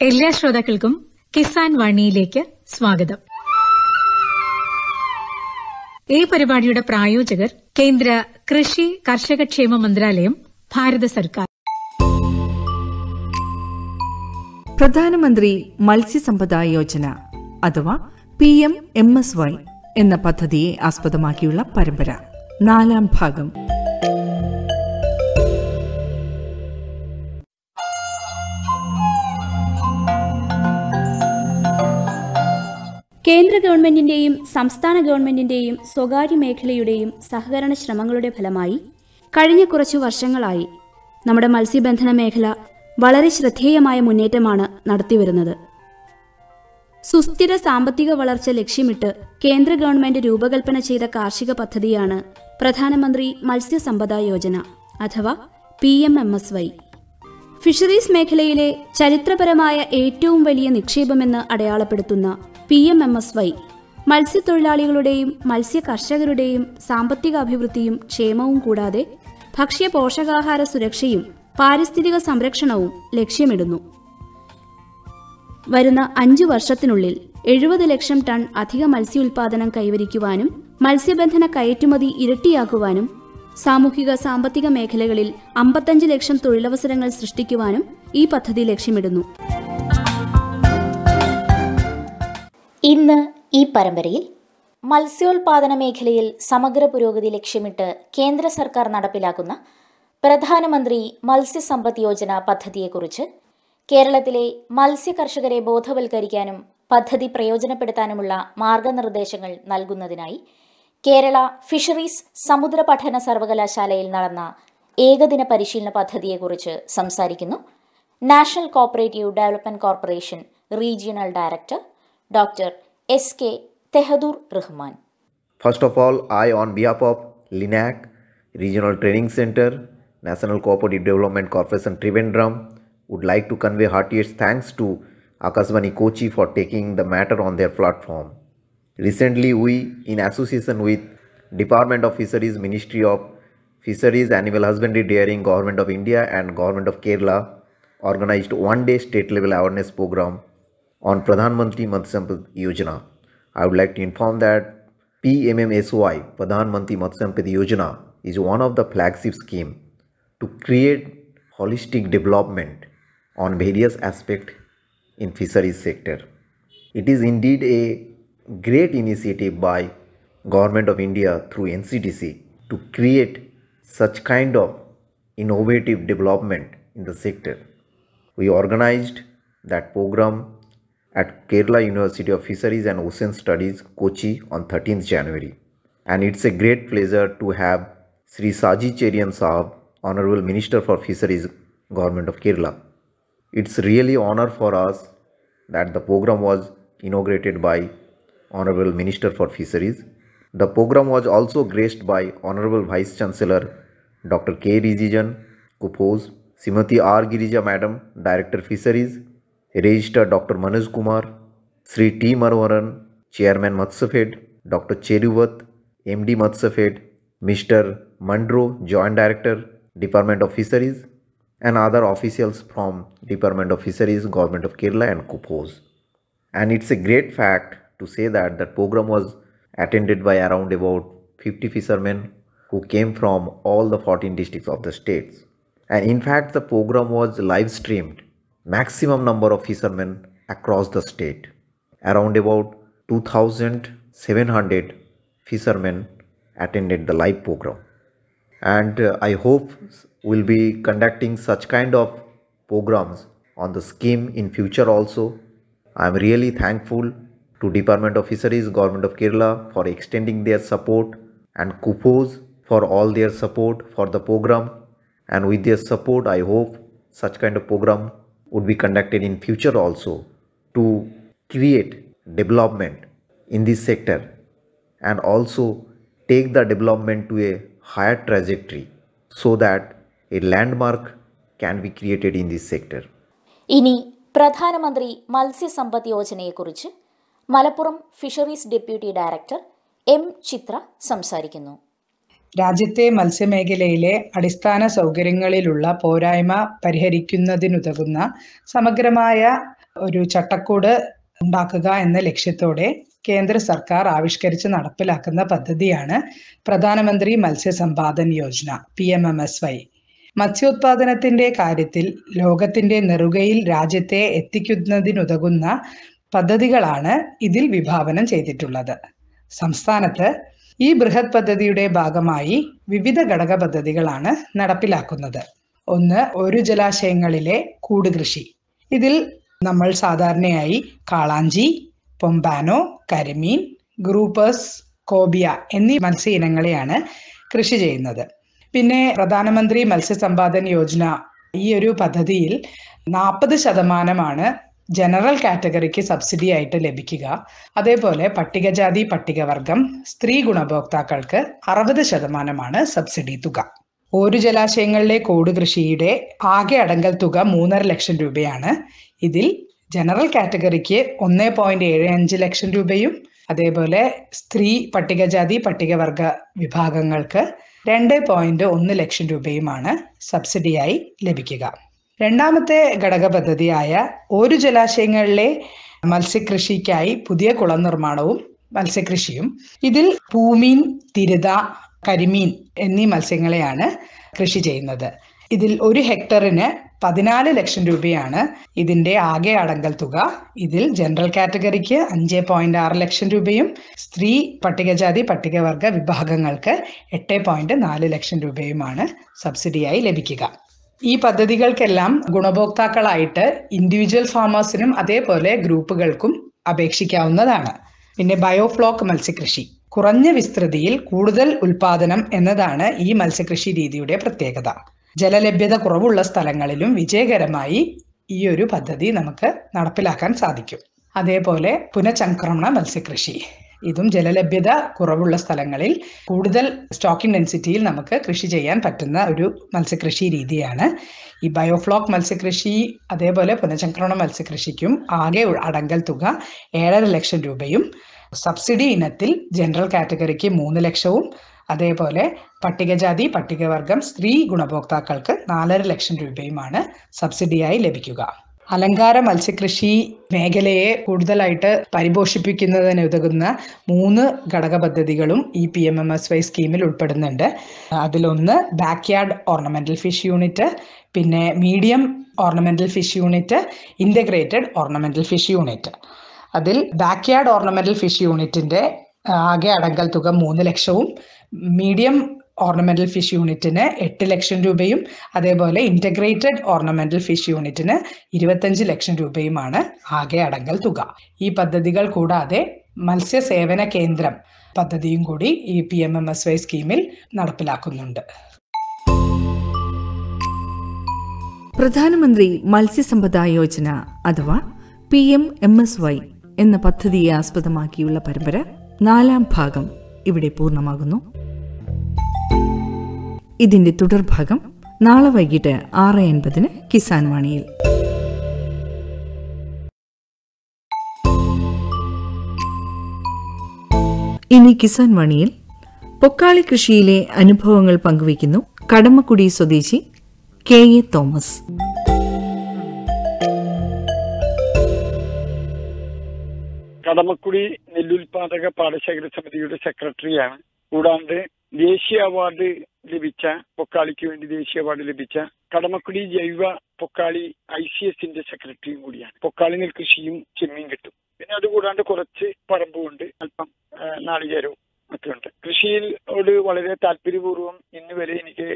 എല്ലാ ശ്രോതാക്കൾക്കും കിസാൻ വാണിയിലേക്ക് സ്വാഗതം. ഈ പരിപാടിയുടെ പ്രായോജകർ കേന്ദ്ര കൃഷി കർഷകക്ഷേമ മന്ത്രാലയം, ഭാരത സർക്കാർ. പ്രധാനമന്ത്രി മത്സ്യസമ്പദ യോജന അഥവാ PMMSY എന്ന പദ്ധതിയെ ആസ്പദമാക്കിയുള്ള പരമ്പര, 4ാം ഭാഗം. കേന്ദ്ര ഗവൺമെന്റിന്റെയും സംസ്ഥാന ഗവൺമെന്റിന്റെയും സ്വകാര്യ മേഖലയുടെയും സഹകരണ ശ്രമങ്ങളുടെ ഫലമായി കഴിഞ്ഞ കുറച്ചു വർഷങ്ങളായി നമ്മുടെ മത്സ്യബന്ധന മേഖല വളരെ ശ്രദ്ധേയമായ മുന്നേറ്റമാണ് നടത്തിവരുന്നത്. സുസ്ഥിര സാമ്പത്തിക വളർച്ച ലക്ഷ്യമിട്ട് കേന്ദ്ര ഗവൺമെന്റ് രൂപകൽപ്പന ചെയ്ത കാർഷിക പദ്ധതിയാണ് പ്രധാനമന്ത്രി മത്സ്യസമ്പദ യോജന അഥവാ PMMSY. ഫിഷറീസ് മേഖലയിലെ ചരിത്രപരമായ ഏറ്റവും വലിയ നിക്ഷേപമെന്ന് അടയാളപ്പെടുത്തുന്ന PMMSY മത്സ്യത്തൊഴിലാളികളുടെയും മത്സ്യ കർഷകരുടെയും സാമ്പത്തിക അഭിവൃദ്ധിയും ക്ഷേമവും കൂടാതെ ഭക്ഷ്യ പോഷകാഹാര സുരക്ഷയും പാരിസ്ഥിതിക സംരക്ഷണവും ലക്ഷ്യമിടുന്നു. വരുന്ന 5 വർഷത്തിനുള്ളിൽ 70 ലക്ഷം ടൺ അധിക മത്സ്യോൽപാദനം കൈവരിക്കുവാനും മത്സ്യബന്ധന കയറ്റുമതി ഇരട്ടിയാക്കുവാനും സാമൂഹിക സാമ്പത്തിക മേഖലകളിൽ 55 ലക്ഷം തൊഴിലവസരങ്ങൾ സൃഷ്ടിക്കുവാനും ഈ പദ്ധതി ലക്ഷ്യമിടുന്നു. ഇന്ന് ഈ പരമ്പരയിൽ മത്സ്യോൽപാദന മേഖലയിൽ സമഗ്ര പുരോഗതി ലക്ഷ്യമിട്ട് കേന്ദ്ര സർക്കാർ നടപ്പിലാക്കുന്ന പ്രധാനമന്ത്രി മത്സ്യസമ്പദ് യോജന പദ്ധതിയെക്കുറിച്ച് കേരളത്തിലെ മത്സ്യ കർഷകരെ ബോധവൽക്കരിക്കാനും പദ്ധതി പ്രയോജനപ്പെടുത്താനുമുള്ള മാർഗനിർദ്ദേശങ്ങൾ നൽകുന്നതിനായി കേരള ഫിഷറീസ് സമുദ്ര പഠന സർവകലാശാലയിൽ നടന്ന ഏകദിന പരിശീലന പദ്ധതിയെക്കുറിച്ച് സംസാരിക്കുന്നു national cooperative development corporation regional director Dr. S.K. Tehadur Rahman. First of all, I, on behalf of LINAC, Regional Training Center, National Cooperative Development Corporation Trivandrum, would like to convey heartiest thanks to Akashvani Kochi for taking the matter on their platform. Recently, we, in association with Department of Fisheries, Ministry of Fisheries, Animal Husbandry, Dairying, Government of India and Government of Kerala, organized one-day state-level awareness program on Pradhan Mantri Matsya Sampad Yojana. I would like to inform that PMMSY, Pradhan Mantri Matsya Sampad Yojana, is one of the flagship schemes to create holistic development on various aspects in fisheries sector. It is indeed a great initiative by Government of India through NCDC to create such kind of innovative development in the sector. We organized that program at Kerala University of Fisheries and Ocean Studies, Kochi on 13th January. And it's a great pleasure to have Sri Saji Cherian Sahab, Honorable Minister for Fisheries, Government of Kerala. It's really honor for us that the program was inaugurated by Honorable Minister for Fisheries. The program was also graced by Honorable Vice Chancellor Dr. K. Rijijan, Kupos, Srimati R. Girija Madam, Director Fisheries, Registrar Dr. Manoj Kumar, Sri T. Manoharan, Chairman Matsafed, Dr. Cheruvat, MD Matsafed, Mr. Mandro, Joint Director, Department of Fisheries, and other officials from Department of Fisheries, Government of Kerala and Kupos. And it's a great fact to say that the program was attended by around about 50 fishermen who came from all the 14 districts of the states. And in fact, the program was live streamed. Maximum number of fishermen across the state. Around about 2,700 fishermen attended the live program. And I hope we'll be conducting such kind of programs on the scheme in future also. I am really thankful to Department of Fisheries, Government of Kerala for extending their support and Kupos for all their support for the program. And with their support, I hope such kind of program would be conducted in future also to create development in this sector and also take the development to a higher trajectory so that a landmark can be created in this sector. ഇനി പ്രധാനമന്ത്രി മത്സ്യസമ്പദ് യോജനയെക്കുറിച്ച് Malappuram fisheries deputy director M Chitra സംസാരിക്കുന്നു. രാജ്യത്തെ മത്സ്യമേഖലയിലെ അടിസ്ഥാന സൗകര്യങ്ങളിലുള്ള പോരായ്മ പരിഹരിക്കുന്നതിനുതകുന്ന സമഗ്രമായ ഒരു ചട്ടക്കൂട് ഉണ്ടാക്കുക എന്ന ലക്ഷ്യത്തോടെ കേന്ദ്ര സർക്കാർ ആവിഷ്കരിച്ച് നടപ്പിലാക്കുന്ന പദ്ധതിയാണ് പ്രധാനമന്ത്രി മത്സ്യസമ്പാദൻ യോജന PMMSY. മത്സ്യോത്പാദനത്തിന്റെ കാര്യത്തിൽ ലോകത്തിന്റെ നെറുകയിൽ രാജ്യത്തെ എത്തിക്കുന്നതിനുതകുന്ന പദ്ധതികളാണ് ഇതിൽ വിഭാവനം ചെയ്തിട്ടുള്ളത്. സംസ്ഥാനത്ത് ഈ ബൃഹത് പദ്ധതിയുടെ ഭാഗമായി വിവിധ ഘടക പദ്ധതികളാണ് നടപ്പിലാക്കുന്നത്. ഒന്ന്, ഒരു ജലാശയങ്ങളിലെ കൂട് കൃഷി. ഇതിൽ നമ്മൾ സാധാരണയായി കാളാഞ്ചി, പൊമ്പാനോ, കരിമീൻ, ഗ്രൂപ്പേഴ്സ്, കോബിയ എന്നീ മത്സ്യ ഇനങ്ങളെയാണ് കൃഷി ചെയ്യുന്നത്. പിന്നെ പ്രധാനമന്ത്രി മത്സ്യസമ്പാദൻ യോജന ഈ ഒരു പദ്ധതിയിൽ 40% ജനറൽ കാറ്റഗറിക്ക് സബ്സിഡി ആയിട്ട് ലഭിക്കുക. അതേപോലെ പട്ടികജാതി പട്ടികവർഗം സ്ത്രീ ഗുണഭോക്താക്കൾക്ക് 60% സബ്സിഡി തുക. ഒരു ജലാശയങ്ങളിലെ കൂട് കൃഷിയുടെ ആകെ അടങ്കൽ തുക 3.5 ലക്ഷം രൂപയാണ്. ഇതിൽ ജനറൽ കാറ്റഗറിക്ക് 1.75 ലക്ഷം രൂപയും അതേപോലെ സ്ത്രീ പട്ടികജാതി പട്ടികവർഗ വിഭാഗങ്ങൾക്ക് 2.1 ലക്ഷം രൂപയുമാണ് സബ്സിഡിയായി ലഭിക്കുക. രണ്ടാമത്തെ ഘടക പദ്ധതിയായ ഒരു ജലാശയങ്ങളിലെ മത്സ്യകൃഷിക്കായി പുതിയ കുളം നിർമ്മാണവും മത്സ്യകൃഷിയും. ഇതിൽ പൂമീൻ, തിരുത, കരിമീൻ എന്നീ മത്സ്യങ്ങളെയാണ് കൃഷി ചെയ്യുന്നത്. ഇതിൽ 1 ഹെക്ടറിന് 14 ലക്ഷം രൂപയാണ് ഇതിന്റെ ആകെ അടങ്കൽ തുക. ഇതിൽ ജനറൽ കാറ്റഗറിക്ക് 5.6 ലക്ഷം രൂപയും സ്ത്രീ പട്ടികജാതി പട്ടികവർഗ വിഭാഗങ്ങൾക്ക് 8.4 ലക്ഷം രൂപയുമാണ് സബ്സിഡിയായി ലഭിക്കുക. ഈ പദ്ധതികൾക്കെല്ലാം ഗുണഭോക്താക്കളായിട്ട് ഇൻഡിവിജ്വൽ ഫാമേഴ്സിനും അതേപോലെ ഗ്രൂപ്പുകൾക്കും അപേക്ഷിക്കാവുന്നതാണ്. പിന്നെ ബയോഫ്ലോക്ക് മത്സ്യകൃഷി. കുറഞ്ഞ വിസ്തൃതിയിൽ കൂടുതൽ ഉൽപാദനം എന്നതാണ് ഈ മത്സ്യകൃഷി രീതിയുടെ പ്രത്യേകത. ജലലഭ്യത കുറവുള്ള സ്ഥലങ്ങളിലും വിജയകരമായി ഈ ഒരു പദ്ധതി നമുക്ക് നടപ്പിലാക്കാൻ സാധിക്കും. അതേപോലെ പുനഃചംക്രമണ മത്സ്യകൃഷി. ഇതും ജലലഭ്യത കുറവുള്ള സ്ഥലങ്ങളിൽ കൂടുതൽ സ്റ്റോക്കിംഗ് ഡെൻസിറ്റിയിൽ നമുക്ക് കൃഷി ചെയ്യാൻ പറ്റുന്ന ഒരു മത്സ്യകൃഷി രീതിയാണ്. ഈ ബയോഫ്ലോക്ക് മത്സ്യകൃഷി അതേപോലെ പുനഃചംക്രമണ മത്സ്യകൃഷിക്കും ആകെ അടങ്കൽ തുക 7.5 ലക്ഷം രൂപയും സബ്സിഡി ഇനത്തിൽ ജനറൽ കാറ്റഗറിക്ക് 3 ലക്ഷവും അതേപോലെ പട്ടികജാതി പട്ടികവർഗം സ്ത്രീ ഗുണഭോക്താക്കൾക്ക് 4.5 ലക്ഷം രൂപയുമാണ് സബ്സിഡിയായി ലഭിക്കുക. അലങ്കാര മത്സ്യകൃഷി മേഖലയെ കൂടുതലായിട്ട് പരിപോഷിപ്പിക്കുന്നതിന് ഉതകുന്ന 3 ഘടക പദ്ധതികളും ഈ PMMSY സ്കീമിൽ ഉൾപ്പെടുന്നുണ്ട്. അതിലൊന്ന് ബാക്ക്യാർഡ് ഓർണമെന്റൽ ഫിഷ് യൂണിറ്റ്, പിന്നെ medium ornamental fish unit, integrated ornamental fish unit. അതിൽ ബാക്ക്യാർഡ് ഓർണമെന്റൽ ഫിഷ് യൂണിറ്റിന്റെ ആകെ അടങ്കൽ തുക 3 ലക്ഷവും മീഡിയം ഓർണമെന്റൽ ഫിഷ് യൂണിറ്റിന് 8 ലക്ഷം രൂപയും അതേപോലെ ഇന്റഗ്രേറ്റഡ് ഓർണമെന്റൽ ഫിഷ് യൂണിറ്റിന് 25 ലക്ഷം രൂപയുമാണ് ആകെ അടങ്കൽ തുക. ഈ പദ്ധതികൾ കൂടാതെ മത്സ്യസേവന കേന്ദ്രം പദ്ധതിയും കൂടി ഈ PMMSY സ്കീമിൽ നടപ്പിലാക്കുന്നുണ്ട്. പ്രധാനമന്ത്രി മത്സ്യസമ്പദ യോജന അഥവാ PMMSY എന്ന പദ്ധതിയെ ആസ്പദമാക്കിയുള്ള പരമ്പര 4ാം ഭാഗം ഇവിടെ പൂർണ്ണമാകുന്നു. ഇതിന്റെ തുടർഭാഗം നാളെ വൈകിട്ട് 6:50 കിസാൻ വാണിയിൽ. ഇനി കിസാൻ വാണിയിൽ പൊക്കാളി കൃഷിയിലെ അനുഭവങ്ങൾ പങ്കുവയ്ക്കുന്നു കടമക്കുടി സ്വദേശി KA തോമസ്. കടമക്കുടി നെല്ലുൽപാദക പാടശേഖര സമിതിയുടെ സെക്രട്ടറിയാണ്. കൂടാണ്ട് ദേശീയ അവാർഡ് ലഭിച്ച പൊക്കാളിക്ക് വേണ്ടി ദേശീയ അവാർഡ് ലഭിച്ച കടമക്കുടി ജൈവ പൊക്കാളി ICSന്റെ സെക്രട്ടറിയും കൂടിയാണ്. പൊക്കാളി നെൽകൃഷിയും ചെമ്മീൻ കിട്ടും. പിന്നെ അതുകൂടാണ്ട് കുറച്ച് പറമ്പുണ്ട്, അല്പം നാളികേരവും ഒക്കെ ഉണ്ട്. കൃഷിയിലോട് വളരെ താല്പര്യപൂർവ്വം ഇന്ന് വരെ എനിക്ക്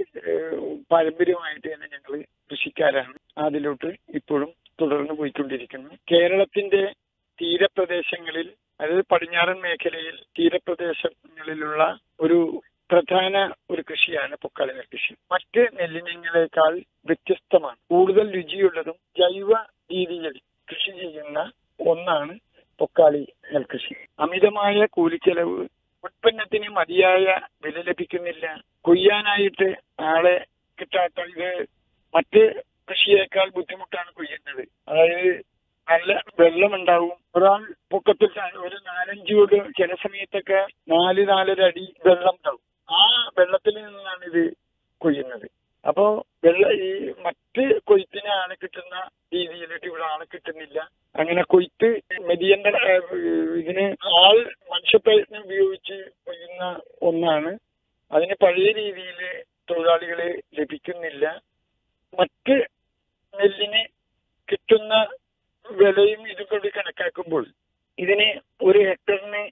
പാരമ്പര്യമായിട്ട് തന്നെ ഞങ്ങൾ കൃഷിക്കാരാണ്. അതിലോട്ട് ഇപ്പോഴും തുടർന്ന് പോയിക്കൊണ്ടിരിക്കുന്നു. കേരളത്തിന്റെ തീരപ്രദേശങ്ങളിൽ, അതായത് പടിഞ്ഞാറൻ മേഖലയിൽ തീരപ്രദേശങ്ങളിലുള്ള ഒരു പ്രധാന ഒരു കൃഷിയാണ് പൊക്കാളി നെൽകൃഷി. മറ്റ് നെല്ലിനങ്ങളെക്കാൾ വ്യത്യസ്തമാണ്. കൂടുതൽ രുചിയുള്ളതും ജൈവ രീതിയിൽ കൃഷി ചെയ്യുന്ന ഒന്നാണ് പൊക്കാളി നെൽകൃഷി. അമിതമായ കൂലിച്ചെലവ് ഉൽപ്പന്നത്തിന് മതിയായ വില ലഭിക്കുന്നില്ല. കൊയ്യാനായിട്ട് ആളെ കിട്ടാത്ത, ഇത് മറ്റ് കൃഷിയേക്കാൾ ബുദ്ധിമുട്ടാണ് കൊയ്യുന്നത്. അതായത് നല്ല വെള്ളമുണ്ടാവും. ഒരാൾ പൊക്കത്തിൽ ഒരു 4-5 ചില സമയത്തൊക്കെ 4-4.5 അടി വെള്ളം ഉണ്ടാവും. ആ വെള്ളത്തിൽ നിന്നാണ് ഇത് കൊയ്യുന്നത്. അപ്പോ ഈ മറ്റ് കൊയ്ത്തിന് ആളെ കിട്ടുന്ന രീതിയിലേക്ക് ഇവിടെ ആളെ കിട്ടുന്നില്ല. അങ്ങനെ കൊയ്ത്ത് മെതിയേണ്ട ഇതിന് മനുഷ്യപ്രയത്നം ഉപയോഗിച്ച് കൊയ്യുന്ന ഒന്നാണ്. അതിന് പഴയ രീതിയിൽ തൊഴിലാളികളെ ലഭിക്കുന്നില്ല. മറ്റ് നെല്ലിന് കിട്ടുന്ന വിലയും ഇതുകൊണ്ട് കണക്കാക്കുമ്പോൾ ഇതിന് ഒരു ഏക്കറിന്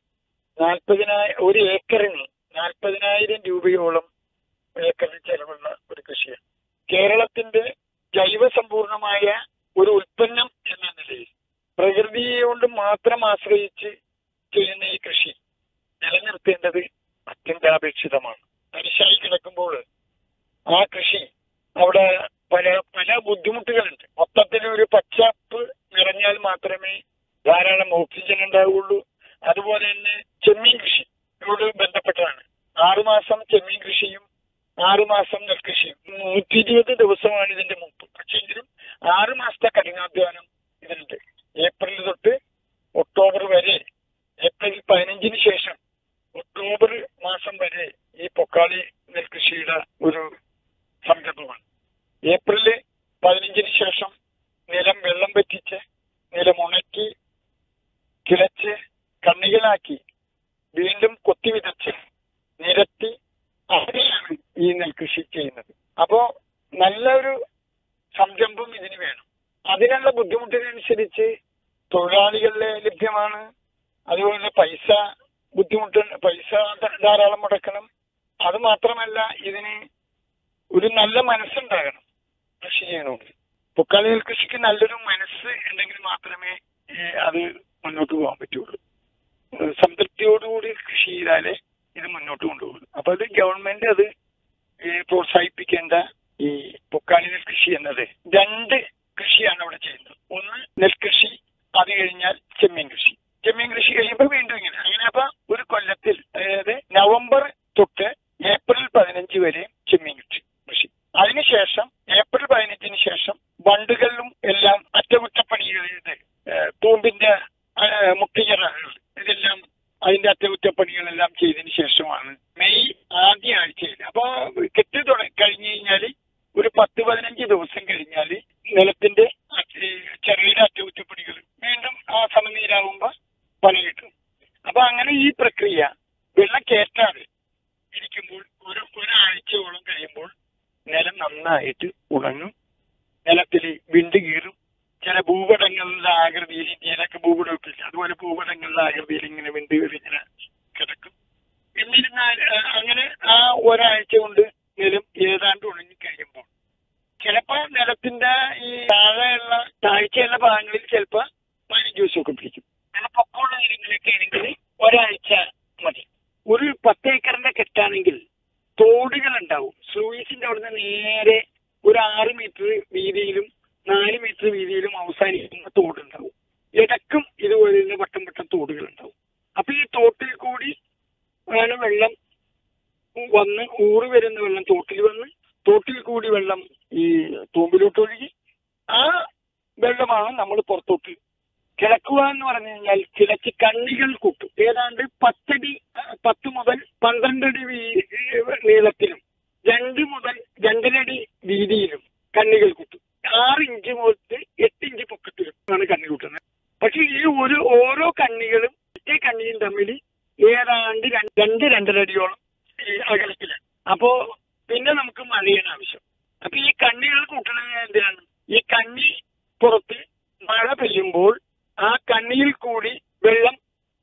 40,000 രൂപയോളം ഏക്കറിന് ചെലവുള്ള ഒരു കൃഷിയാണ്. കേരളത്തിന്റെ ജൈവസമ്പൂർണമായ ഒരു ഉൽപ്പന്നം എന്ന നിലയിൽ പ്രകൃതിയെ കൊണ്ട് മാത്രം ആശ്രയിച്ച് ചെയ്യുന്ന ഈ കൃഷി നിലനിർത്തേണ്ടത് അത്യന്താപേക്ഷിതമാണ്. തരിശായി കിടക്കുമ്പോൾ ആ കൃഷി അവിടെ പല ബുദ്ധിമുട്ടുകളുണ്ട്. മൊത്തത്തിൽ ഒരു പച്ചപ്പ് നിറഞ്ഞാൽ മാത്രമേ ധാരാളം ഓക്സിജൻ ഉണ്ടാവുകയുള്ളൂ. അതുപോലെ തന്നെ ചെമ്മീൻ കൃഷിയോട് ബന്ധപ്പെട്ടതാണ്. 6 മാസം ചെമ്മീൻ കൃഷിയും 6 മാസം നെൽകൃഷിയും 120 ദിവസമാണ് ഇതിന്റെ മുമ്പ്. പക്ഷെങ്കിലും 6 മാസത്തെ കഠിനാധ്വാനം ഇതിനുണ്ട്. ഏപ്രിൽ തൊട്ട് ഒക്ടോബർ വരെ, ഏപ്രിൽ 15-ന് ശേഷം ഒക്ടോബർ മാസം വരെ ഈ പൊക്കാളി നെൽകൃഷിയുടെ ഒരു സംരംഭമാണ്. ഏപ്രിൽ 15-ന് ശേഷം നിലം വെള്ളം പറ്റിച്ച്, നിലം ഉണക്കി, കിളച്ച്, കണ്ണികളാക്കി, വീണ്ടും കൊത്തി വിതച്ച്, നിരത്തി, അങ്ങനെയാണ് ഈ നെൽകൃഷി ചെയ്യുന്നത്. അപ്പോ നല്ലൊരു സംരംഭം ഇതിന് വേണം. അതിനുള്ള ബുദ്ധിമുട്ടിനനുസരിച്ച് തൊഴിലാളികളെ ലഭ്യമാണ്. അതുപോലെ പൈസ ധാരാളം മുടക്കണം. അത് മാത്രമല്ല, ഇതിന് ഒരു നല്ല മനസ്സുണ്ടാകണം കൃഷി ചെയ്യണമെങ്കിൽ. പൊക്കാളി നെൽകൃഷിക്ക് നല്ലൊരു മനസ്സ് ഉണ്ടെങ്കിൽ മാത്രമേ അത് മുന്നോട്ട് പോകാൻ പറ്റുള്ളൂ. സംതൃപ്തിയോടുകൂടി കൃഷി ചെയ്താലേ ഇത് മുന്നോട്ട് കൊണ്ടുപോകും. അപ്പൊ അത് ഗവൺമെന്റ് അത് പ്രോത്സാഹിപ്പിക്കേണ്ട ഈ പൊക്കാളി നെൽകൃഷി എന്നത് 2 കൃഷിയാണ് അവിടെ ചെയ്യുന്നത്. ഒന്ന് നെൽകൃഷി, അത് കഴിഞ്ഞാൽ ചെമ്മീൻ കൃഷി. ചെമ്മീൻ കൃഷി കഴിയുമ്പോൾ വീണ്ടും അങ്ങനെ അപ്പൊ ഒരു കൊല്ലത്തിൽ, അതായത് നവംബർ തൊട്ട് ഏപ്രിൽ 15 വരെ ചെമ്മീൻ കൃഷി. അതിനുശേഷം ഏപ്രിൽ 15-ന് ശേഷം ബണ്ടുകളിലും എല്ലാം അറ്റകുറ്റപ്പണികൾ, തൂമ്പിന്റെ മുട്ടിയറകൾ, ഇതെല്ലാം അതിന്റെ അറ്റകുറ്റപ്പണികളെല്ലാം ചെയ്തതിന് ശേഷമാണ് മെയ് ആദ്യ ആഴ്ചയിൽ. അപ്പൊ കെട്ടി കഴിഞ്ഞു കഴിഞ്ഞാൽ ഒരു 10-15 ദിവസം കഴിഞ്ഞാൽ നിലത്തിന്റെ ചെറിയ അറ്റകുറ്റപ്പണികൾ വീണ്ടും ആ സമനീരാകുമ്പോ പണി കിട്ടും. അപ്പൊ അങ്ങനെ ഈ പ്രക്രിയ വെള്ളം കയറ്റാതെ ഇരിക്കുമ്പോൾ ഒരാഴ്ചയോളം കഴിയുമ്പോൾ നിലം നന്നായിട്ട് ഉണങ്ങും. നിലത്തിൽ വിണ്ട് കീറും. ചില ഭൂപടങ്ങളുടെ ആകൃതിയിൽ, ഇന്ത്യയിലൊക്കെ ഭൂപടമൊക്കെ അതുപോലെ ഭൂപടങ്ങളുടെ ആകൃതിയിൽ ഇങ്ങനെ വിണ്ട് കീറി ഇങ്ങനെ കിടക്കും. എന്നിരുന്നാൽ അങ്ങനെ ആ ഒരാഴ്ച കൊണ്ട് നിലം ഏതാണ്ട് ഉണങ്ങി കഴിയുമ്പോൾ ചിലപ്പോ നിലത്തിന്റെ ഈ താഴ്ചയുള്ള ഭാഗങ്ങളിൽ ചിലപ്പോ 15 ദിവസമൊക്കെ പിടിക്കും. അങ്ങനെ പൊക്കമുള്ള കാര്യങ്ങളൊക്കെ ആണെങ്കിൽ ഒരാഴ്ച മതി. ഒരു 10 ഏക്കറിന്റെ കെട്ടാണെങ്കിൽ തോടുകൾ ഉണ്ടാവും. സ്ലൂയിസിന്റെ അവിടുന്ന് നേരെ ഒരു 6 മീറ്റർ വീതിയിലും 4 മീറ്റർ വീതിയിലും അവസാനിക്കുന്ന തോടുണ്ടാവും. ഇടക്കും ഇതുപോലെ വട്ടം തോടുകൾ ഉണ്ടാവും. അപ്പൊ ഈ തോട്ടിൽ കൂടി വെള്ളം വന്ന് വരുന്ന വെള്ളം തോട്ടിൽ കൂടി വെള്ളം ഈ തൂമ്പിലോട്ട് ഒഴുകി ആ വെള്ളമാണ് നമ്മൾ പുറത്തോട്ട് കിളക്കുക എന്ന് പറഞ്ഞു കഴിഞ്ഞാൽ കിളച്ച് കണ്ണികൾ കൂട്ടും. ഏതാണ്ട് 10 മുതൽ 12 അടി നീളത്തിലും 2 മുതൽ 2.5 അടി വീതിയിലും കണ്ണികൾ കൂട്ടും. 6 ഇഞ്ച് മുതൽ 8 ഇഞ്ച് പൊക്കത്തിലും ആണ് കണ്ണി കൂട്ടുന്നത്. പക്ഷെ ഈ ഓരോ കണ്ണികളും മറ്റേ കണ്ണിയും തമ്മിൽ ഏതാണ്ട് 2-2.5 അടിയോളം അകലത്തിലാണ്. അപ്പോ പിന്നെ നമുക്ക് മഴയാണ് ആവശ്യം. അപ്പൊ ഈ കണ്ണികൾ കൂട്ടണത് എന്തിനാണ്? ഈ കണ്ണി പുറത്ത് മഴ പെയ്യുമ്പോൾ ആ കണ്ണിയിൽ കൂടി വെള്ളം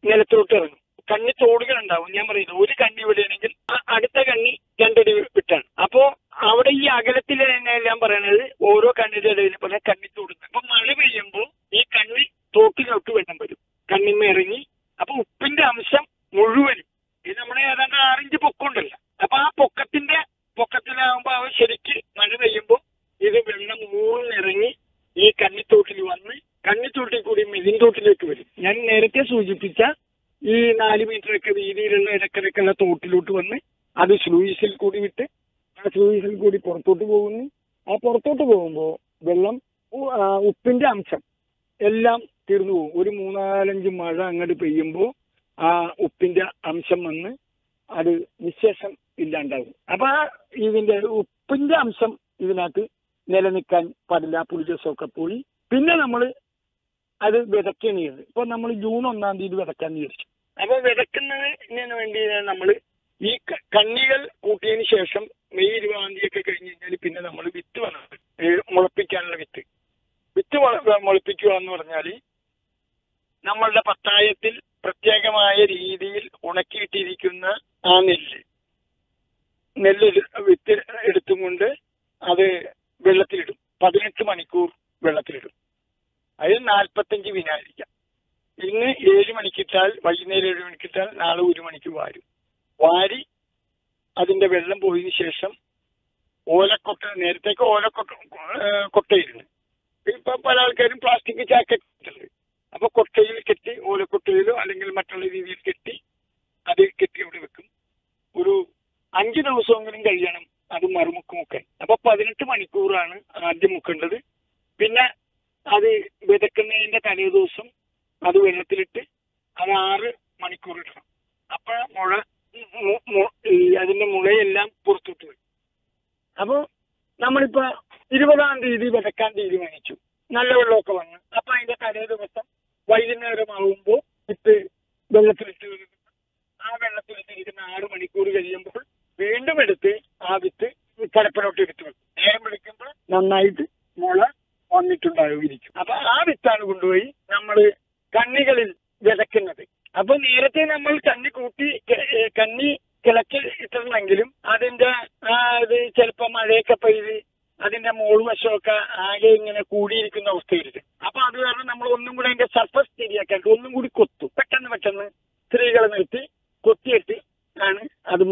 നിലത്തോട്ട് ഇറങ്ങും. കണ്ണി തോടുകൾ ഉണ്ടാവും. ഞാൻ പറയുന്നത് ഒരു കണ്ണി വിടുകയാണെങ്കിൽ അടുത്ത കണ്ണി 2 അടി വിട്ടാണ്. അപ്പോ അവിടെ ഈ അകലത്തിൽ തന്നെ ഞാൻ പറയണത് ഓരോ കണ്ണിയുടെ ഇടയിൽ പോലെ കണ്ണി തോടുന്നു. അപ്പൊ മഴ പെയ്യുമ്പോൾ ഈ കണ്ണി തോട്ടിലോട്ട് വെള്ളം വരും, കണ്ണിമ്മ ഇറങ്ങി. അപ്പൊ ഉപ്പിന്റെ അംശം മുഴുവനും ഇത് നമ്മുടെ ഏതാണ്ട് 6 ഇഞ്ച് പൊക്കമുണ്ടല്ല. അപ്പൊ ആ പൊക്കത്തിലാകുമ്പോ അവ ശരിക്ക് മഴ പെയ്യുമ്പോൾ ഇത് വെള്ളം മൂന്നിറങ്ങി ഈ കണ്ണിത്തോട്ടിൽ വന്ന് കണ്ണിത്തോട്ടിൽ കൂടി മെതിൻതോട്ടിലേക്ക് വരും. ഞാൻ നേരത്തെ സൂചിപ്പിച്ച ഈ ഈ 4 മീറ്ററൊക്കെ വീതിയിലുള്ള ഇടക്കിടക്കുള്ള തോട്ടിലോട്ട് വന്ന് അത് സ്ലൂയിസിൽ കൂടി വിട്ട് ആ സ്ലൂയിസിൽ കൂടി പുറത്തോട്ട് പോകുന്നു. ആ പുറത്തോട്ട് പോകുമ്പോൾ വെള്ളം ഉപ്പിന്റെ അംശം എല്ലാം തീർന്നു പോകും. ഒരു 3-4 മഴ അങ്ങോട്ട് പെയ്യുമ്പോൾ ആ ഉപ്പിന്റെ അംശം വന്ന് അത് നിശേഷം ഇല്ലാണ്ടാകും. അപ്പൊ ഇതിന്റെ ഉപ്പിന്റെ അംശം ഇതിനകത്ത് നിലനിൽക്കാൻ പാടില്ല. പുളിജസമൊക്കെ പോയി പിന്നെ നമ്മൾ അത് വിതയ്ക്കുകയാണ് ചെയ്യുന്നത്. ഇപ്പൊ നമ്മൾ ജൂൺ 1-ാം തീയതി വിതയ്ക്കാന്ന് വിചാരിച്ചു. അപ്പൊ വിതയ്ക്കുന്നതിന് വേണ്ടി നമ്മൾ ഈ കണ്ണികൾ കൂട്ടിയതിന് ശേഷം മെയ് 20-ാം തീയതി ഒക്കെ കഴിഞ്ഞ് കഴിഞ്ഞാൽ പിന്നെ നമ്മൾ വിത്ത് വന്നത് മുളപ്പിക്കാനുള്ള വിത്ത് മുളപ്പിക്കുക എന്ന് പറഞ്ഞാൽ നമ്മളുടെ പത്തായത്തിൽ പ്രത്യേകമായ രീതിയിൽ ഉണക്കിയിട്ടിരിക്കുന്ന ആ നെല്ല് വിത്ത് എടുത്തും കൊണ്ട് അത് വെള്ളത്തിലിടും. 18 മണിക്കൂർ വെള്ളത്തിലിടും. അതിൽ 45 വിനാഴിക്കാം. ഇന്ന് 7 മണിക്കിട്ടാൽ വൈകുന്നേരം 7 മണിക്കിട്ടാൽ നാളെ 1 മണിക്ക് വാരി അതിന്റെ വെള്ളം പോയതിനു ശേഷം ഓലക്കൊട്ട, നേരത്തേക്ക് കൊട്ടയിരുന്നു. ഇപ്പൊ പല ആൾക്കാരും പ്ലാസ്റ്റിക് ചാക്കിട്ടുണ്ട്. അപ്പൊ കൊട്ടയിൽ കെട്ടി, ഓലക്കൊട്ടയിലോ അല്ലെങ്കിൽ മറ്റുള്ള രീതിയിൽ കെട്ടി അത് കെട്ടി അവിടെ വെക്കും. ഒരു 5 ദിവസമെങ്കിലും കഴിയണം അത് മുക്കാൻ. അപ്പൊ 18 മണിക്കൂറാണ് ആദ്യം മുക്കേണ്ടത്. പിന്നെ അത് വിതക്കുന്നതിന്റെ തലേ ദിവസം അത് വെള്ളത്തിലിട്ട് അത് 6 മണിക്കൂർ ഇടണം. അപ്പൊ അതിന്റെ മുളയെല്ലാം പുറത്തോട്ട് വരും. അപ്പൊ നമ്മളിപ്പോ 20-ാം തീയതി വിതക്കാൻ തീരുമാനിച്ചു. നല്ല വെള്ളമൊക്കെ വന്ന് അപ്പൊ അതിന്റെ തലേ ദിവസം വൈകുന്നേരമാകുമ്പോൾ വിത്ത് വെള്ളത്തിലിട്ട് ആ വെള്ളത്തിലിട്ടിരിക്കുന്ന 6 മണിക്കൂർ കഴിയുമ്പോൾ വീണ്ടും എടുത്ത് ആ വിത്ത് കടപ്പിലോട്ട് എടുത്ത് വെക്കും. നേരം വിളിക്കുമ്പോൾ നന്നായിട്ട് മുള വന്നിട്ടുണ്ടായിരിക്കും. അപ്പൊ ആ വിത്താണ് കൊണ്ടുപോയി നമ്മൾ കണ്ണികളിൽ വിതയ്ക്കുന്നത്. അപ്പൊ നേരത്തെ നമ്മൾ കന്നി കിളക്കി ഇട്ടിരുന്നെങ്കിലും അതിന്റെ ഇത് ചിലപ്പോ മഴയൊക്കെ പെയ്ത് അതിന്റെ മോൾവശമൊക്കെ ആകെ ഇങ്ങനെ കൂടിയിരിക്കുന്ന അവസ്ഥയിലുണ്ട്. അപ്പൊ അത് കാരണം നമ്മൾ ഒന്നും കൂടെ അതിന്റെ സർഫസ് ശരിയാക്കാണ്ട് ഒന്നും കൂടി കൊത്തും. പെട്ടെന്ന് സ്ത്രീകളെ നിർത്തി കൊത്തിയിട്ട് ആണ് അത്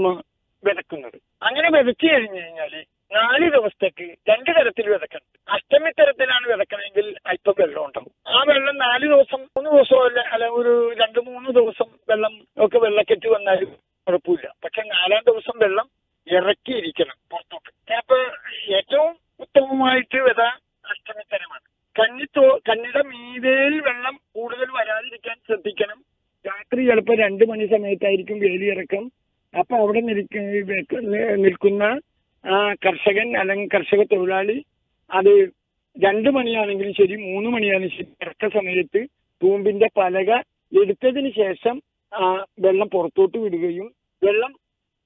വിതക്കുന്നത്. അങ്ങനെ വിതച്ചു കഴിഞ്ഞു കഴിഞ്ഞാല് 4 ദിവസത്തേക്ക് 2 തരത്തിൽ വിതക്കണം. അഷ്ടമി തരത്തിലാണ് വിതക്കണമെങ്കിൽ അല്പം വെള്ളം ഉണ്ടാവും. ആ വെള്ളം 4 ദിവസം 3 ദിവസമോ അല്ല ഒരു 2-3 ദിവസം വെള്ളം ഒക്കെ വെള്ളക്കെട്ട് വന്നാലും കുഴപ്പമില്ല. പക്ഷെ 4-ാം ദിവസം വെള്ളം ഇറക്കിയിരിക്കണം പുറത്തോട്ട്. അപ്പൊ ഏറ്റവും ഉത്തമമായിട്ട് വിത അഷ്ടമിത്തരമാണ്. കന്നിയുടെ മീതയിൽ വെള്ളം കൂടുതൽ വരാതിരിക്കാൻ ശ്രദ്ധിക്കണം. രാത്രി ചിലപ്പോൾ 2 മണി സമയത്തായിരിക്കും വേലിയിറക്കം. അപ്പൊ അവിടെ നിൽക്കുന്ന കർഷകൻ അല്ലെങ്കിൽ കർഷക തൊഴിലാളി അത് 2 മണിയാണെങ്കിലും ശരി 3 മണിയാണെങ്കിലും ശരി ഇറക്ക സമയത്ത് തൂമ്പിന്റെ പലക എടുത്തതിന് ശേഷം വെള്ളം പുറത്തോട്ട് വിടുകയും വെള്ളം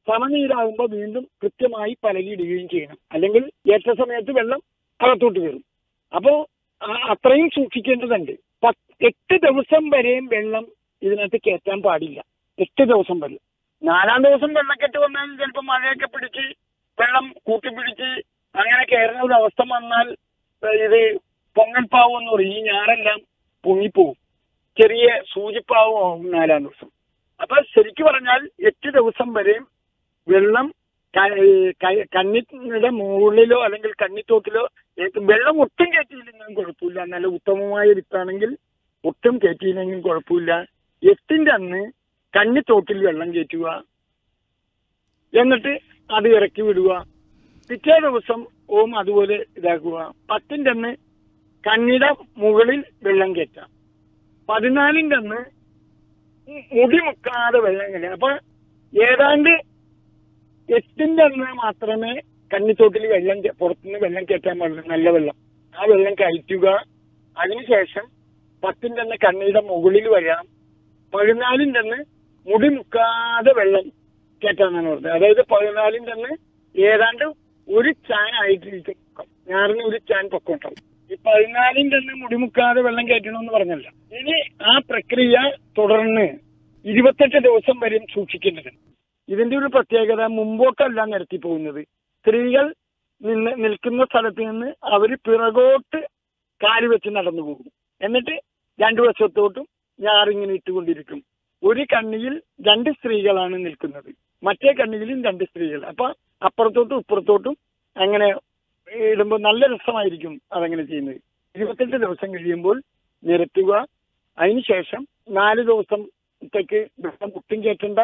സമനീരാകുമ്പോൾ വീണ്ടും കൃത്യമായി പലകയിടുകയും ചെയ്യണം. അല്ലെങ്കിൽ ഏറ്റ സമയത്ത് വെള്ളം അകത്തോട്ട് വരും. അപ്പോ അത്രയും സൂക്ഷിക്കേണ്ടതുണ്ട്. 8 ദിവസം വരെയും വെള്ളം ഇതിനകത്ത് കയറ്റാൻ പാടില്ല. 8 ദിവസം വരെ. 4-ാം ദിവസം വെള്ളക്കെട്ട് വന്നാൽ ചിലപ്പോൾ മഴയൊക്കെ പിടിച്ച് വെള്ളം കൂട്ടിപ്പിടിച്ച് അങ്ങനെ കയറുന്ന ഒരു അവസ്ഥ വന്നാൽ ഇത് പൊങ്ങൽപ്പാവ് എന്ന് പറയും. ഈ ഞാറെല്ലാം പൊങ്ങിപ്പോവും. ചെറിയ സൂചിപ്പാവും 4-ാം ദിവസം. അപ്പൊ ശരിക്കു പറഞ്ഞാൽ 8 ദിവസം വരെയും വെള്ളം കണ്ണിയുടെ മുകളിലോ അല്ലെങ്കിൽ കണ്ണിത്തോട്ടിലോ വെള്ളം ഒട്ടും കയറ്റിയില്ലെങ്കിലും കുഴപ്പമില്ല. നല്ല ഉത്തമമായ വിത്താണെങ്കിൽ ഒട്ടും കയറ്റിയില്ലെങ്കിലും കുഴപ്പമില്ല. 8-ന്റെ അന്ന് കണ്ണിത്തോട്ടിൽ വെള്ളം കയറ്റുക, എന്നിട്ട് അത് ഇറക്കി വിടുക. പിറ്റേ ദിവസം അതുപോലെ ഇതാക്കുക. 10-ന്റെ അന്ന് കണ്ണിയുടെ മുകളിൽ വെള്ളം കയറ്റാം. 14-ന്റെ അന്ന് മുടി മുക്കാതെ വെള്ളം കയറ്റാം. അപ്പൊ ഏതാണ്ട് 8-ന്റെ അന്ന് മാത്രമേ കണ്ണിത്തോട്ടിൽ പുറത്തുനിന്ന് വെള്ളം കയറ്റാൻ പാടുള്ളൂ. നല്ല വെള്ളം. ആ വെള്ളം കയറ്റുക. അതിനുശേഷം 10-ന്റെ അന്ന് കണ്ണിയുടെ മുകളിൽ വരാം. 14-ന്റെ അന്ന് മുടി മുക്കാതെ വെള്ളം കയറ്റാന്നാണ് പറഞ്ഞത്. അതായത് 14-ന്റെ അന്ന് ഏതാണ്ട് 1 ചാൻ ആയിട്ടിരിക്കും. ഞാറിന് 1 ചാൻ പൊക്കം ഉണ്ടാവും. ഈ 14-ന്റെ അന്ന് മുടിമുക്കാതെ വെള്ളം കയറ്റണമെന്ന് പറഞ്ഞല്ല. ഇനി ആ പ്രക്രിയ തുടർന്ന് 28 ദിവസം വരെയും സൂക്ഷിക്കേണ്ടതുണ്ട്. ഇതിന്റെ ഒരു പ്രത്യേകത മുമ്പോട്ടല്ല നിരത്തി പോകുന്നത്. സ്ത്രീകൾ നിൽക്കുന്ന സ്ഥലത്ത് നിന്ന് അവർ പിറകോട്ട് കാല് വെച്ച് നടന്നു പോകും. എന്നിട്ട് 2 വശത്തോട്ടും ഞാറിങ്ങനെ ഇട്ടുകൊണ്ടിരിക്കും. ഒരു കണ്ണിയിൽ 2 സ്ത്രീകളാണ് നിൽക്കുന്നത്, മറ്റേ കണ്ണിയിലും 2 സ്ത്രീകൾ. അപ്പൊ അപ്പുറത്തോട്ടും ഇപ്പുറത്തോട്ടും അങ്ങനെ ഇടുമ്പോൾ നല്ല രസമായിരിക്കും അതങ്ങനെ ചെയ്യുന്നത്. 28 ദിവസം കഴിയുമ്പോൾ നിരത്തുക. അതിനുശേഷം 4 ദിവസം ദിവസത്തേക്ക് വെള്ളം ഒട്ടും കയറ്റണ്ട.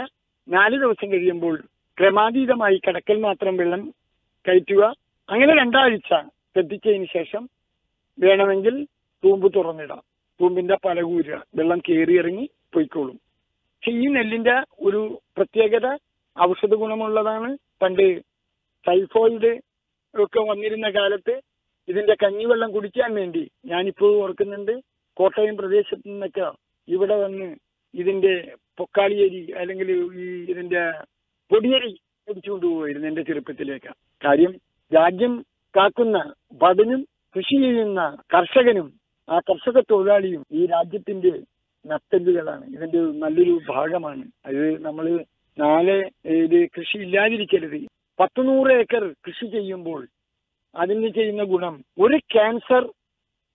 4 ദിവസം കഴിയുമ്പോൾ ക്രമാതീതമായി കടക്കൽ മാത്രം വെള്ളം കയറ്റുക. അങ്ങനെ 2 ആഴ്ച ശ്രദ്ധിച്ചതിന് ശേഷം വേണമെങ്കിൽ തൂമ്പ് തുറന്നിടാം. തൂമ്പിന്റെ പലകൂരുക, വെള്ളം കയറി ഇറങ്ങി പൊയ്ക്കോളും. പക്ഷെ ഈ നെല്ലിന്റെ ഒരു പ്രത്യേകത ഔഷധ ഗുണമുള്ളതാണ്. പണ്ട് ടൈഫോയിഡ് ഒക്കെ വന്നിരുന്ന കാലത്ത് ഇതിന്റെ കഞ്ഞിവെള്ളം കുടിക്കാൻ വേണ്ടി ഞാനിപ്പോഴും ഓർക്കുന്നുണ്ട്, കോട്ടയം പ്രദേശത്ത് നിന്നൊക്കെ ഇവിടെ വന്ന് ഇതിന്റെ പൊക്കാളിയരി അല്ലെങ്കിൽ ഈ ഇതിന്റെ പൊടിയരി അടിച്ചുകൊണ്ട് പോയിരുന്നു എന്റെ ചെറുപ്പത്തിലേക്ക്. കാര്യം രാജ്യം കാക്കുന്ന ഭടനും കൃഷി ചെയ്യുന്ന കർഷകനും ആ കർഷക തൊഴിലാളിയും ഈ രാജ്യത്തിന്റെ നട്ടെല്ലുകളാണ്, ഇതിന്റെ നല്ലൊരു ഭാഗമാണ്. അത് നമ്മൾ നാളെ ഇത് കൃഷി ഇല്ലാതിരിക്കരുത്. 100 ഏക്കർ കൃഷി ചെയ്യുമ്പോൾ അതിന് ചെയ്യുന്ന ഗുണം ഒരു ക്യാൻസർ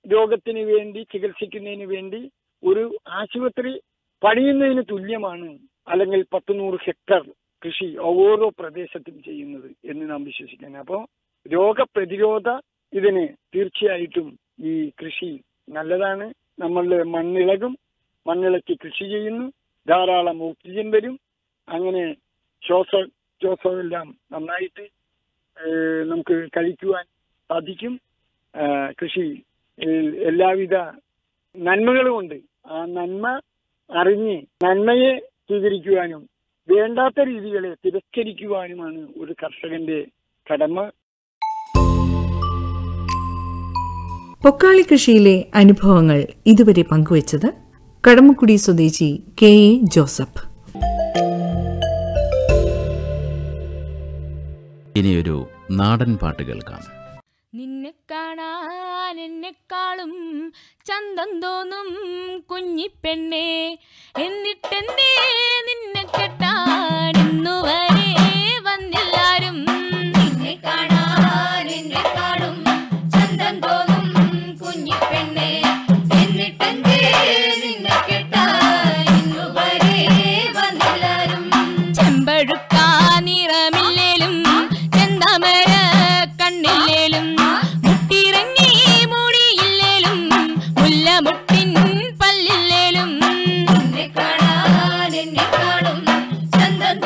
രോഗത്തിന് വേണ്ടി ചികിത്സിക്കുന്നതിന് വേണ്ടി ഒരു ആശുപത്രി പണിയുന്നതിന് തുല്യമാണ് അല്ലെങ്കിൽ 100 ഹെക്ടർ കൃഷി ഓരോ പ്രദേശത്തും ചെയ്യുന്നത് എന്ന് നാം വിശ്വസിക്കുന്നത്. അപ്പോൾ രോഗപ്രതിരോധ ഇതിന് തീർച്ചയായിട്ടും ഈ കൃഷി നല്ലതാണ്. നമ്മളുടെ മണ്ണിളകും, മണ്ണിളക്കി കൃഷി ചെയ്യുന്നു, ധാരാളം ഓക്സിജൻ വരും, അങ്ങനെ ശ്വാസമെല്ലാം നന്നായിട്ട് നമുക്ക് കഴിക്കുവാൻ സാധിക്കും. കൃഷി എല്ലാവിധ നന്മകളുമുണ്ട്. ആ നന്മ അറിഞ്ഞ് നന്മയെ സ്വീകരിക്കുവാനും വേണ്ടാത്ത രീതികളെ തിരസ്കരിക്കുവാനുമാണ് ഒരു കർഷകന്റെ കടമ. പൊക്കാളി കൃഷിയിലെ അനുഭവങ്ങൾ ഇതുവരെ പങ്കുവച്ചത് കടമക്കുടി സ്വദേശി കെ എ ജോസഫ്. ഇനിയൊരു നാടൻ പാട്ട് കേൾക്കാം. നിന്നെ കാണാൻ എന്നെക്കാളും ചന്തം തോന്നും കുഞ്ഞിപ്പെണ്ണേ, എന്നിട്ടെന്തേ നിന്നെ കെട്ടാൻ ഇന്നുവരെ വന്നില്ലാരും. നിന്നെ കാണാൻ എന്നെക്കാളും ചന്തം തോന്നും കുഞ്ഞിപ്പെണ്ണേ, എന്നിട്ടെന്തേ നിന്നെ കെട്ടാൻ ഇന്നുവരെ വന്നില്ലാരും. ചെമ്പഴുക്ക നിറമില്ലേലും ചെന്താമര കണ്ണില്ലേലും മുട്ടിറങ്ങി മൂടിയില്ലേലും മുല്ലമുട്ടിൻ പല്ലില്ലേലും നിന്നെ കാണാൻ എന്നെക്കാളും ചന്തം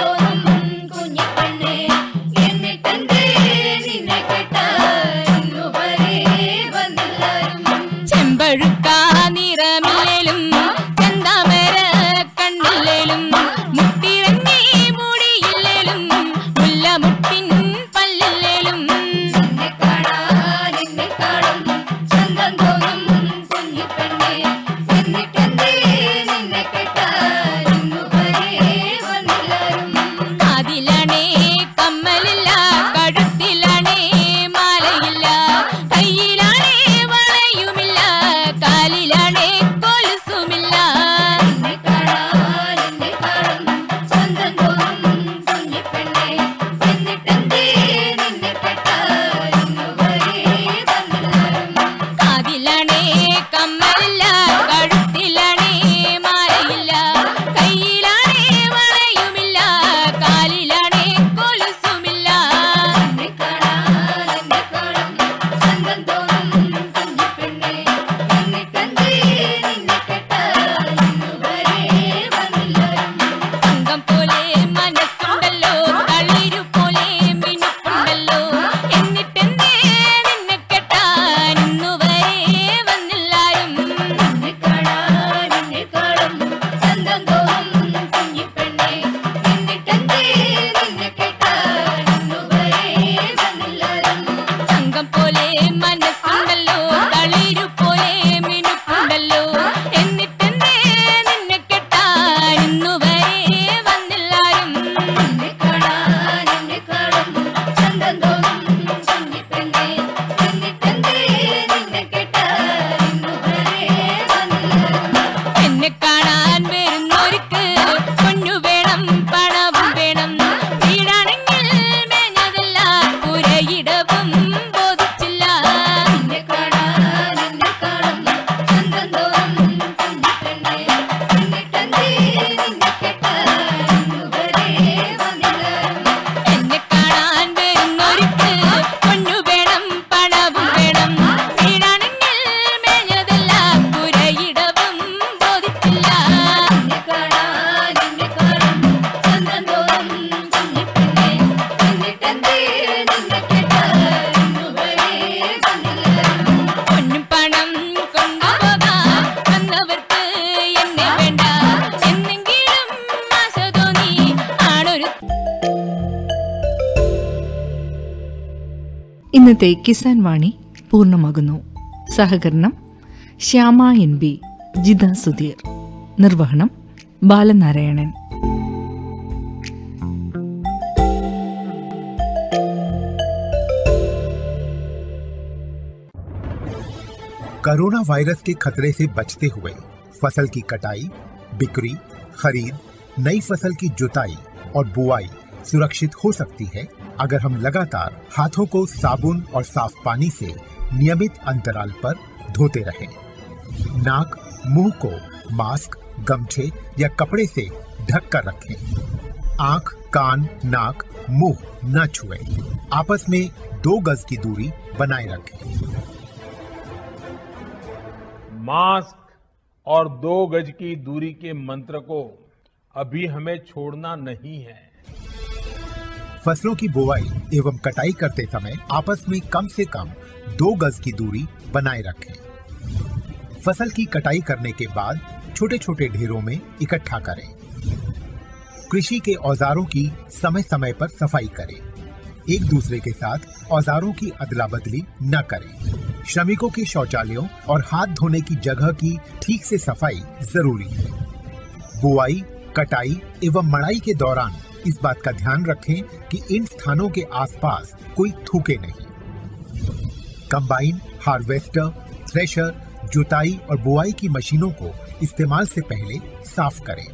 ഇന്നത്തെ കിസാൻ വാണി പൂർണ്ണമാകുന്നു. സഹകരണം ശ്യാമ NB, ജിത സുധീർ. നിർവഹണം ബാലനാരായണൻ. कोरोना वायरस के खतरे से बचते हुए फसल की कटाई, बिक्री, खरीद, नई फसल की जुताई और बुआई सुरक्षित हो सकती है अगर हम लगातार हाथों को साबुन और साफ पानी से नियमित अंतराल पर धोते रहें। नाक, मुंह को मास्क, गमछे या कपड़े से ढक कर रखें। आंख, कान, नाक, मुंह न छुएं। आपस में 2 गज की दूरी बनाए रखें। मास्क और 2 गज की दूरी के मंत्र को अभी हमें छोड़ना नहीं है। फसलों की बुवाई एवं कटाई करते समय आपस में कम से कम 2 गज की दूरी बनाए रखें। फसल की कटाई करने के बाद छोटे छोटे ढेरों में इकट्ठा करें। कृषि के औजारों की समय समय पर सफाई करें। एक दूसरे के साथ औजारों की अदला बदली न करें। श्रमिकों के शौचालयों और हाथ धोने की जगह की ठीक से सफाई जरूरी है। बुआई, कटाई एवं मड़ाई के दौरान इस बात का ध्यान रखें कि इन स्थानों के आसपास कोई थूके नहीं। कंबाइन, हार्वेस्टर, थ्रेशर, जुताई और बुआई की मशीनों को इस्तेमाल से पहले साफ करें।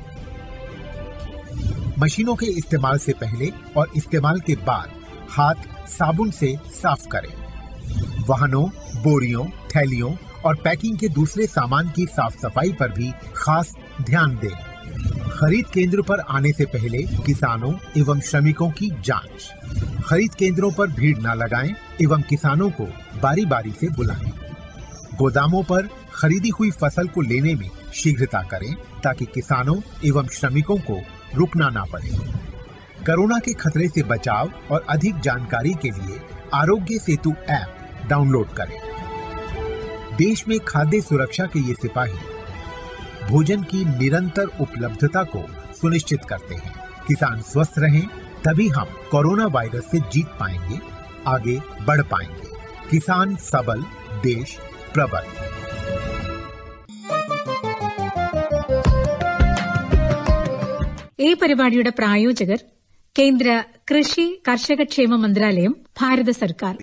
मशीनों के इस्तेमाल से पहले और इस्तेमाल के बाद हाथ साबुन से साफ करें। वाहनों, बोरियों, थैलियों और पैकिंग के दूसरे सामान की साफ सफाई पर भी खास ध्यान दें। खरीद केंद्र पर आने से पहले किसानों एवं श्रमिकों की जांच। खरीद केंद्रों पर भीड़ न लगाएं एवं किसानों को बारी बारी से बुलाएं। गोदामों पर खरीदी हुई फसल को लेने में शीघ्रता करें ताकि किसानों एवं श्रमिकों को रुकना ना पड़े। कोरोना के खतरे से बचाव और अधिक जानकारी के लिए आरोग्य सेतु ऐप डाउनलोड करें। देश में खाद्य सुरक्षा के ये सिपाही भोजन की निरंतर उपलब्धता को सुनिश्चित करते हैं। किसान स्वस्थ रहें तभी हम कोरोना वायरस से जीत पाएंगे, आगे बढ़ पाएंगे। किसान सबल, देश प्रबल। ഈ പരിപാടിയുടെ പ്രായോജകർ കേന്ദ്ര കൃഷി കർഷക ക്ഷേമ മന്ത്രാലയം, ഭാരത സർക്കാർ.